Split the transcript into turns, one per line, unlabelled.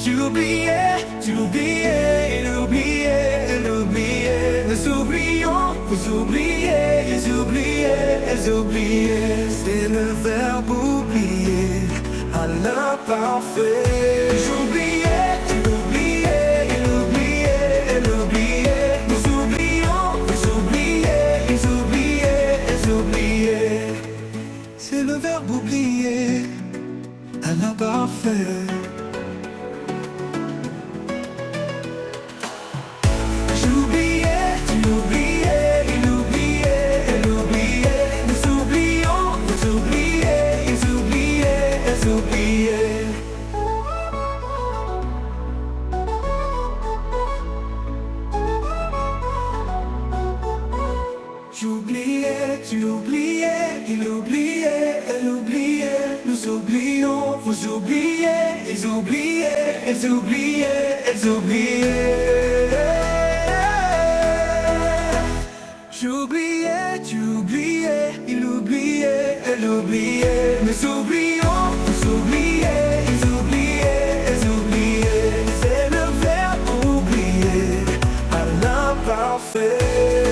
J'oubliais, j'oubliais, l'oublier, l'oublier. Nous oublions, vous oubliez, ils oubliaient, elles oubliaient. C'est le verbe oublier à l'imparfait. J'oubliais, tu oubliais, il oubliait, elle oubliait. Nous oublions, vous oubliez, ils oubliaient, elles oubliaient. C'est le verbe oublier à l'imparfait. J'oubliais, tu oubliais, il oubliait, elle oubliait. Nous oublions, vous oubliez, ils oubliaient, elles oubliaient. J'oubliais, tu oubliais, il oubliait, elle oubliait. Nous oublions, vous oubliez, ils oubliaient, elles oubliaient, elles oubliaient. J'oubliais, tu oubliais, il oubliait, elle oubliait. Nous oublions, vous oubliez, ils oubliaient, elles oubliaient. C'est le verbe oublier à l'imparfait.